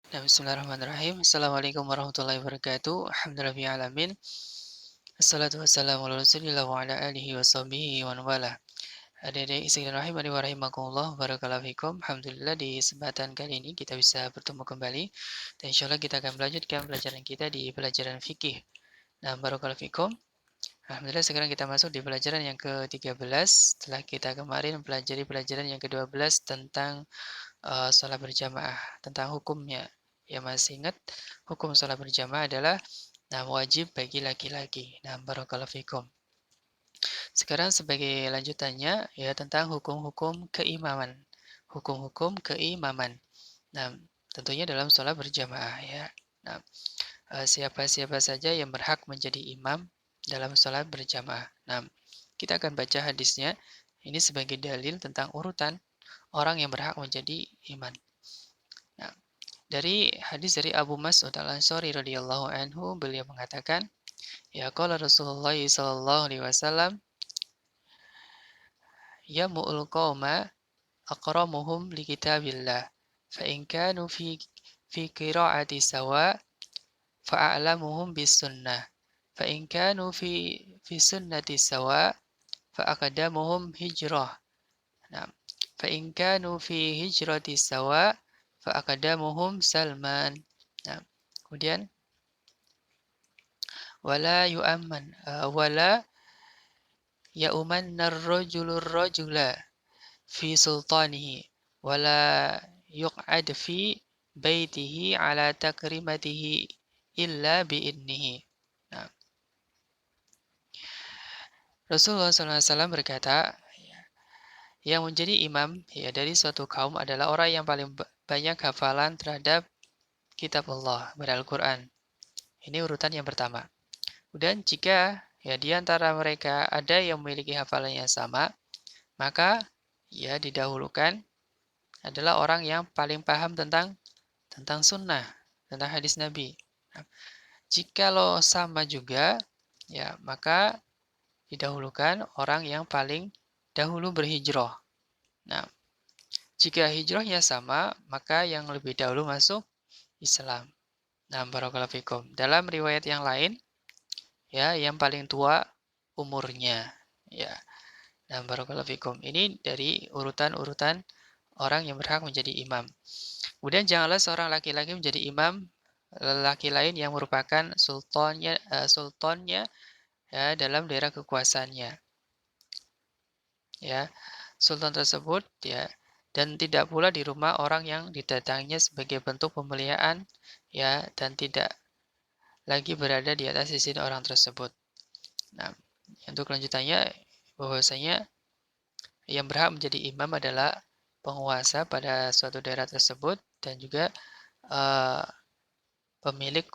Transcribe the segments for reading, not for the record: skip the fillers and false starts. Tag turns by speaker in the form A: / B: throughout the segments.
A: Nah, bismillahirrahmanirrahim. Assalamualaikum warahmatullahi wabarakatuh. Alhamdulillahirabbil alamin. Assalatu wassalamu ala Rasulillah wa ala alihi wa sahbihi wa man walah. Adik-adik sekalian rahimani wa rahimakumullah, barakallahu fikum. Alhamdulillah di kesempatan kali ini kita bisa bertemu kembali dan insyaallah kita akan melanjutkan pelajaran kita di pelajaran fikih. Nah, barakallahu fikum. Alhamdulillah sekarang kita masuk di pelajaran yang ke-13 setelah kita kemarin mempelajari pelajaran yang ke-12 tentang sholat berjamaah, tentang hukumnya. Ya masih ingat hukum sholat berjamaah adalah wajib bagi laki-laki. Nah, barakallahu fikum. Sekarang sebagai lanjutannya ya tentang hukum-hukum keimaman. Hukum-hukum keimaman. Nah, tentunya dalam sholat berjamaah ya. Nah, siapa-siapa saja yang berhak menjadi imam dalam sholat berjamaah. Nah, kita akan baca hadisnya. Ini sebagai dalil tentang urutan orang yang berhak menjadi imam. Nah, dari hadis dari Abu Mas'ud Al-Ansari radhiyallahu anhu, beliau mengatakan, ya qala Rasulullah sallallahu alaihi wasallam, ya mu'ul qauma aqramuhum li kitabillah, fa in kanu fi qira'ati sawa, fa a'lamuhum bis sunnah, fa in kanu fi sunnati sawa, fa aqdamuhum hijrah. Nah, fa in kanu fi hijrati sawa, fa aqdamuhum Salman. Nah, kemudian wala ya'umanna ar-rajulu ar-rajula fi sultanihi wala yuq'ad fi baitihi ala takrimatihi illa biidnihi. Nah, Rasulullah SAW berkata, yang menjadi imam ya dari suatu kaum adalah orang yang paling banyak hafalan terhadap kitab Allah, Al-Quran. Ini urutan yang pertama. Dan jika ya di antara mereka ada yang memiliki hafalan yang sama, maka ya didahulukan adalah orang yang paling paham tentang sunnah, tentang hadis Nabi. Nah, jikalau sama juga, ya maka didahulukan orang yang paling dahulu berhijrah. Nah, jika hijrahnya sama, maka yang lebih dahulu masuk Islam. Nah, barakallahu fikum. Dalam riwayat yang lain, ya yang paling tua umurnya. Ya. Nah, barakallahu fikum. Ini dari urutan-urutan orang yang berhak menjadi imam. Kemudian janganlah seorang laki-laki menjadi imam laki lain yang merupakan sultannya ya dalam daerah kekuasaannya. Ya, sultan tersebut ya dan tidak pula di rumah orang yang didatanginya sebagai bentuk pemeliharaan ya dan tidak lagi berada di atas izin orang tersebut. Nah, untuk kelanjutannya bahwasanya yang berhak menjadi imam adalah penguasa pada suatu daerah tersebut dan juga uh, pemilik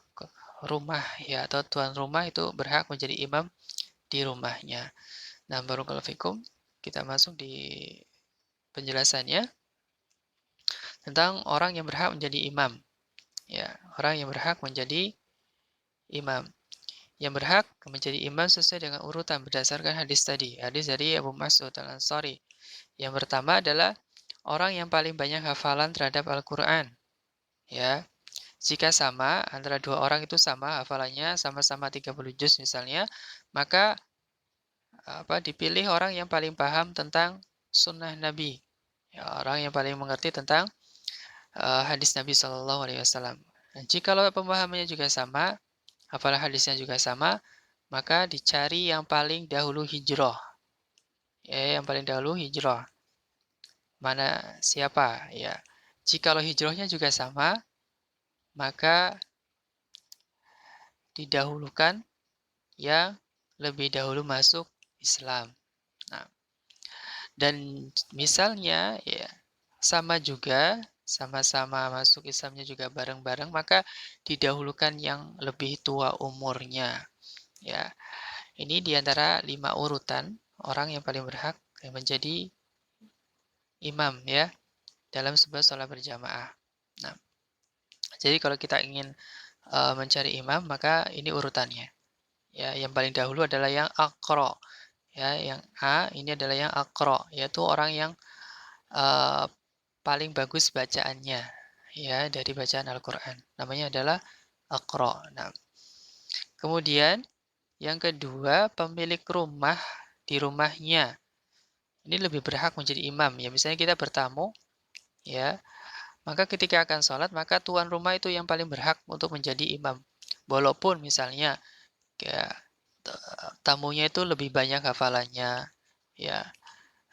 A: rumah ya atau tuan rumah itu berhak menjadi imam di rumahnya. Nah, barakallahu fikum, kita masuk di penjelasannya tentang orang yang berhak menjadi imam. Ya, orang yang berhak menjadi imam. Yang berhak menjadi imam sesuai dengan urutan berdasarkan hadis tadi. Hadis dari Abu Mas'ud Al-Ansari. Yang pertama adalah orang yang paling banyak hafalan terhadap Al-Quran. Ya, jika sama, antara dua orang itu sama hafalannya, sama-sama 30 juz misalnya, maka dipilih orang yang paling paham tentang sunnah Nabi. Ya, orang yang paling mengerti tentang hadis Nabi Shallallahu Alaihi Wasallam. Dan jikalau pemahamannya juga sama, hafalan hadisnya juga sama, maka dicari yang paling dahulu hijrah. Ya, yang paling dahulu hijrah. Mana siapa? Ya, jikalau hijrahnya juga sama, maka didahulukan yang lebih dahulu masuk Islam. Nah, dan misalnya ya sama juga, sama-sama masuk Islamnya juga bareng-bareng, maka didahulukan yang lebih tua umurnya. Ya, ini diantara 5 urutan orang yang paling berhak menjadi imam ya dalam sebuah sholat berjamaah. Nah, jadi kalau kita ingin mencari imam, maka ini urutannya. Ya, yang paling dahulu adalah yang aqra. Ya, yang A ini adalah yang aqra, yaitu orang yang paling bagus bacaannya. ya dari bacaan Al-Qur'an. Namanya adalah Aqra. Nah, kemudian yang kedua, pemilik rumah di rumahnya ini lebih berhak menjadi imam. Ya, misalnya kita bertamu, ya, maka ketika akan sholat, maka tuan rumah itu yang paling berhak untuk menjadi imam. Walaupun misalnya kayak tamunya itu lebih banyak hafalannya, ya,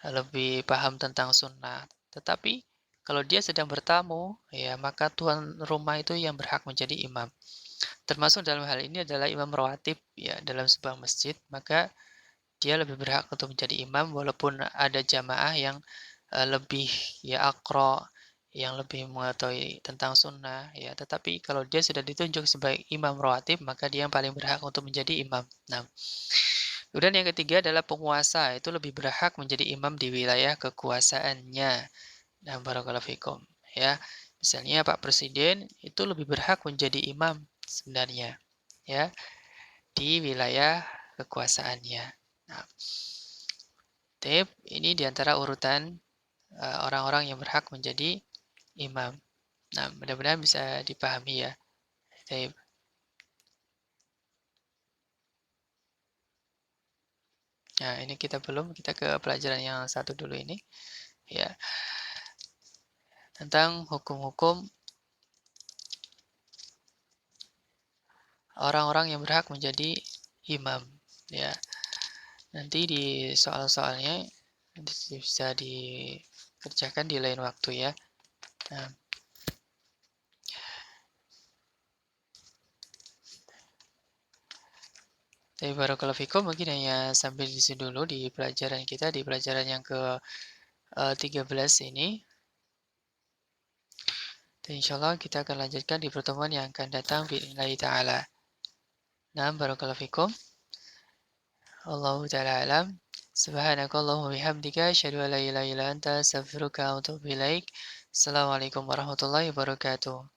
A: lebih paham tentang sunnah. Tetapi kalau dia sedang bertamu, ya, maka tuan rumah itu yang berhak menjadi imam. Termasuk dalam hal ini adalah imam rawatib, ya, dalam sebuah masjid, maka dia lebih berhak untuk menjadi imam walaupun ada jamaah yang lebih ya akro, yang lebih mengetahui tentang sunnah, ya. Tetapi kalau dia sudah ditunjuk sebagai imam rawatib, maka dia yang paling berhak untuk menjadi imam. Nah, kemudian yang ketiga adalah penguasa, itu lebih berhak menjadi imam di wilayah kekuasaannya. Nah, barakallahu fikum, ya. Misalnya Pak Presiden itu lebih berhak menjadi imam sebenarnya, ya, di wilayah kekuasaannya. Nah, tip ini diantara urutan orang-orang yang berhak menjadi imam. Nah, mudah-mudahan bisa dipahami ya. Tip. Nah, ini kita ke pelajaran yang satu dulu ini, ya, tentang hukum-hukum orang-orang yang berhak menjadi imam, ya. Nanti di soal-soalnya bisa dikerjakan di lain waktu ya. Nah, tapi barakallahu fikum mungkin hanya sampai di sini dulu di pelajaran kita, di pelajaran yang ke 13 ini. Dan insyaallah kita akan lanjutkan di pertemuan yang akan datang biidznillah taala. Nah, barakallahu fikum. Wallahu taala alam. Subhanakallahumma bihamdika asyhadu an la ilaha illa anta astaghfiruka wa atubu ilaik. Assalamualaikum warahmatullahi wabarakatuh.